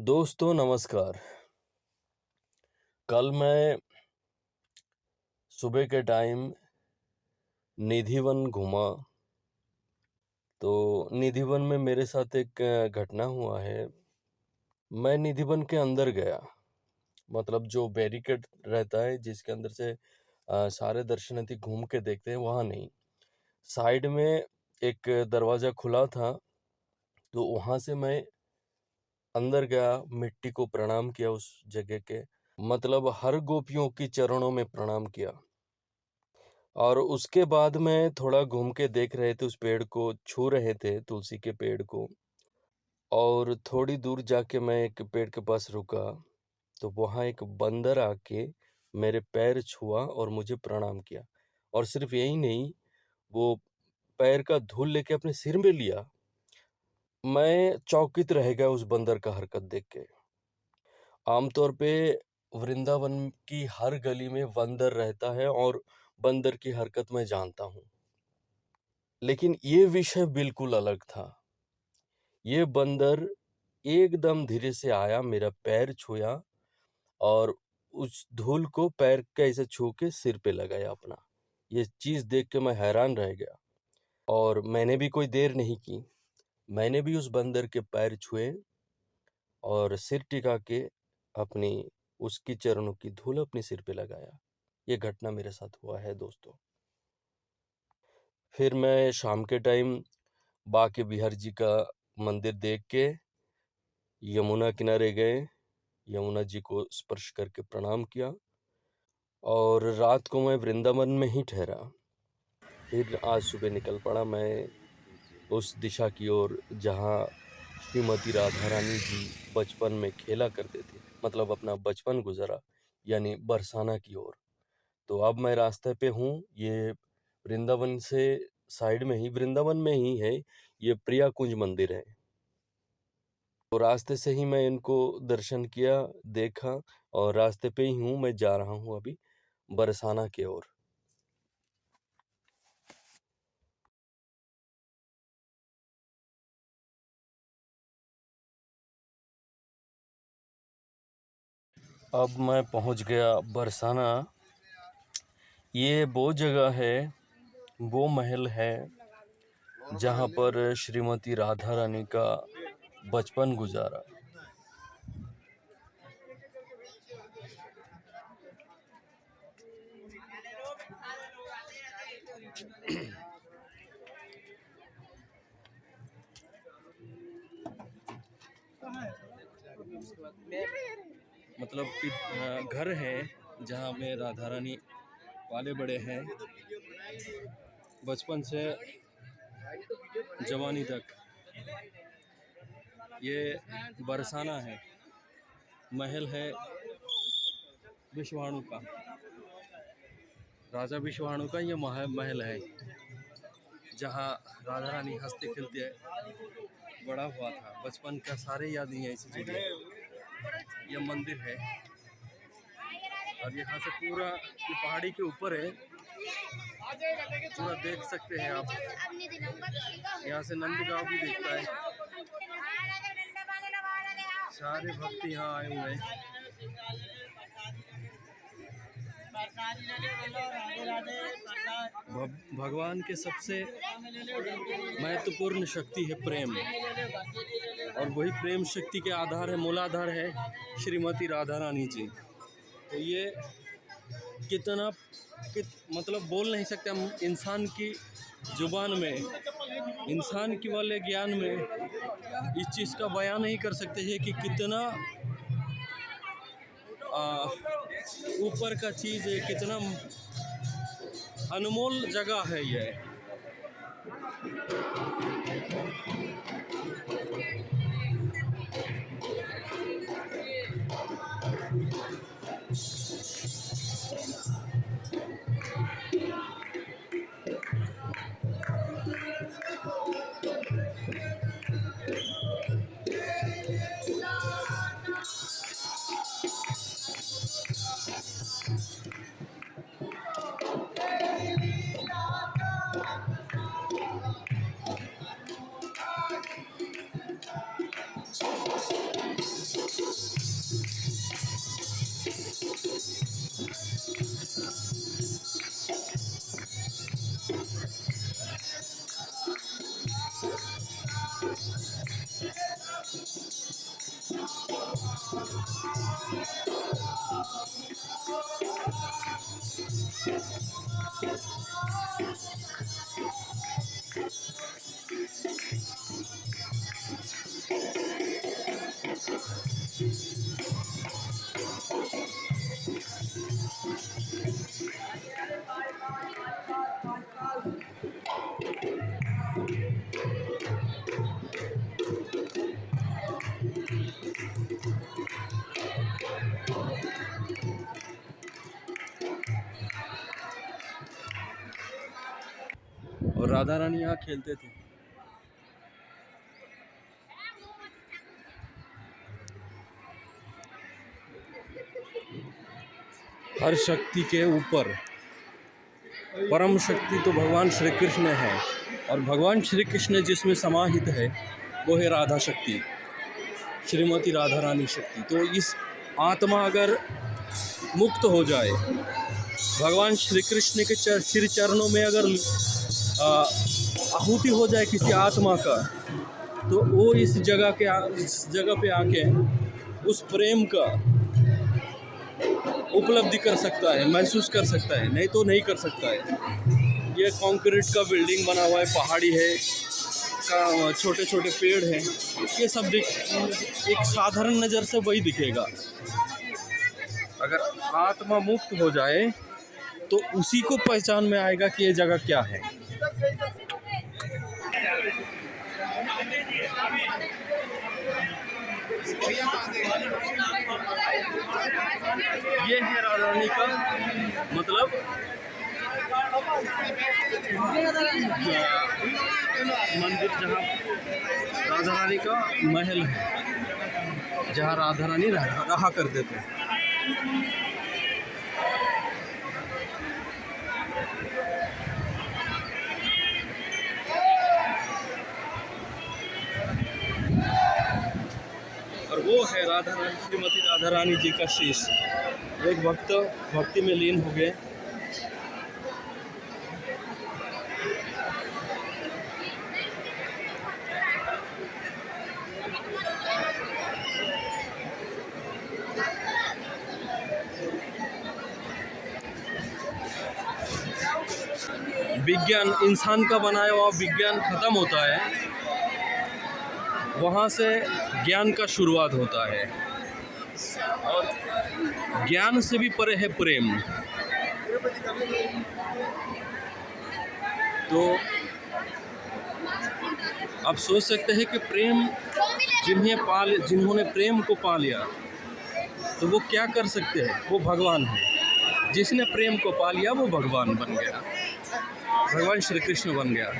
दोस्तों नमस्कार। कल मैं सुबह के टाइम निधिवन घूमा। तो निधिवन में मेरे साथ एक घटना हुआ है। मैं निधिवन के अंदर गया, मतलब जो बैरिकेड रहता है जिसके अंदर से सारे दर्शनार्थी घूम के देखते हैं, वहाँ नहीं। साइड में एक दरवाज़ा खुला था, तो वहाँ से मैं अंदर गया, मिट्टी को प्रणाम किया उस जगह के। मतलब हर गोपियों की चरणों में प्रणाम किया। और उसके बाद में थोड़ा घूम के देख रहे थे, उस पेड़ को छू रहे थे, तुलसी के पेड़ को। और थोड़ी दूर जाके मैं एक पेड़ के पास रुका, तो वहाँ एक बंदर आके मेरे पैर छुआ और मुझे प्रणाम किया। और सिर्फ यही नहीं, वो पैर का धूल लेके अपने सिर में लिया। मैं चौकित रह गया उस बंदर का हरकत देख के। आमतौर पे वृंदावन की हर गली में बंदर रहता है और बंदर की हरकत मैं जानता हूँ, लेकिन ये विषय बिल्कुल अलग था। ये बंदर एकदम धीरे से आया, मेरा पैर छुआ और उस धूल को पैर के ऐसे छू के सिर पे लगाया अपना। ये चीज़ देख के मैं हैरान रह गया और मैंने भी कोई देर नहीं की। मैंने भी उस बंदर के पैर छुए और सिर टिका के अपनी उसकी चरणों की धूल अपने सिर पे लगाया। ये घटना मेरे साथ हुआ है दोस्तों। फिर मैं शाम के टाइम बाके बिहार जी का मंदिर देख के यमुना किनारे गए, यमुना जी को स्पर्श करके प्रणाम किया और रात को मैं वृंदावन में ही ठहरा। फिर आज सुबह निकल पड़ा मैं उस दिशा की ओर जहाँ श्रीमती राधा रानी जी बचपन में खेला करते थे, मतलब अपना बचपन गुजरा, यानी बरसाना की ओर। तो अब मैं रास्ते पे हूँ। ये वृंदावन से साइड में ही, वृंदावन में ही है, ये प्रिया कुंज मंदिर है। तो रास्ते से ही मैं इनको दर्शन किया, देखा और रास्ते पे ही हूँ, मैं जा रहा हूँ अभी बरसाना की ओर। अब मैं पहुँच गया बरसाना। ये वो जगह है, वो महल है जहाँ पर श्रीमती राधा रानी का बचपन गुजारा। मतलब घर है जहाँ में राधा रानी पाले बड़े हैं, बचपन से जवानी तक। ये बरसाना है, महल है विश्वाणु का, राजा विश्वाणु का ये महल है जहाँ राधा रानी हंसते खेलते बड़ा हुआ था। बचपन का सारे याद यहीं से जुड़े। ये मंदिर है और यहाँ से पूरा ये पहाड़ी के ऊपर है, पूरा देख सकते हैं आप। यहाँ से नंदगांव भी दिखता है। सारे भक्त यहाँ आए हुए हैं। भगवान के सबसे महत्वपूर्ण शक्ति है प्रेम, और वही प्रेम शक्ति के आधार है, मूलाधार है श्रीमती राधा रानी जी। तो ये कितना मतलब बोल नहीं सकते हम, इंसान की जुबान में, इंसान के वाले ज्ञान में इस चीज़ का बयान नहीं कर सकते हैं कि कितना ऊपर का चीज़ है, कितना अनमोल जगह है ये। और राधा रानी यहाँ खेलते थे। हर शक्ति के ऊपर परम शक्ति तो भगवान श्री कृष्ण है, और भगवान श्री कृष्ण जिसमें समाहित है वो है राधा शक्ति, श्रीमती राधा रानी शक्ति। तो इस आत्मा अगर मुक्त हो जाए, भगवान श्री कृष्ण के श्री चरणों में अगर आहुति हो जाए किसी आत्मा का, तो वो इस जगह पे आके उस प्रेम का उपलब्धि कर सकता है, महसूस कर सकता है, नहीं तो नहीं कर सकता है। ये कंक्रीट का बिल्डिंग बना हुआ है, पहाड़ी है, का छोटे छोटे पेड़ हैं, ये सब एक साधारण नज़र से वही दिखेगा। अगर आत्मा मुक्त हो जाए तो उसी को पहचान में आएगा कि ये जगह क्या है। ये है राधा रानी का मतलब मंदिर, जहाँ राधा रानी का महल है, जहाँ राधा रानी रहा करते थे। और वो है राधा रानी, श्रीमती राधा रानी जी का शीश। एक भक्त भक्ति में लीन हो गए। विज्ञान, इंसान का बनाया हुआ विज्ञान खत्म होता है, वहाँ से ज्ञान का शुरुआत होता है, और ज्ञान से भी परे है प्रेम। तो आप सोच सकते हैं कि प्रेम जिन्होंने प्रेम को पा लिया तो वो क्या कर सकते हैं। वो भगवान है। जिसने प्रेम को पा लिया वो भगवान बन गया, भगवान श्री कृष्ण बन गया।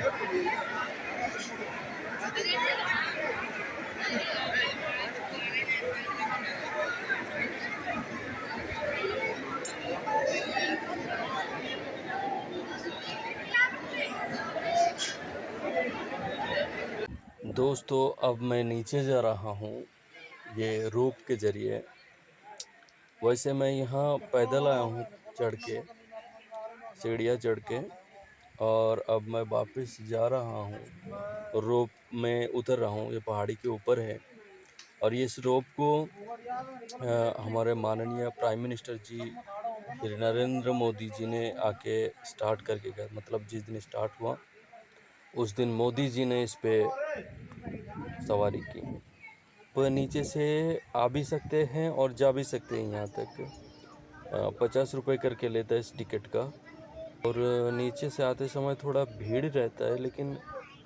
दोस्तों, अब मैं नीचे जा रहा हूँ ये रोप के ज़रिए। वैसे मैं यहाँ पैदल आया हूँ, चढ़ के, सीढ़ियाँ चढ़ के, और अब मैं वापस जा रहा हूँ। रोप में उतर रहा हूँ, ये पहाड़ी के ऊपर है। और इस रोप को हमारे माननीय प्राइम मिनिस्टर जी श्री नरेंद्र मोदी जी ने आके स्टार्ट करके गए। मतलब जिस दिन स्टार्ट हुआ उस दिन मोदी जी ने इस पे सवारी की। तो नीचे से आ भी सकते हैं और जा भी सकते हैं। यहाँ तक 50 रुपये करके लेता है इस टिकट का। और नीचे से आते समय थोड़ा भीड़ रहता है, लेकिन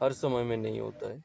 हर समय में नहीं होता है।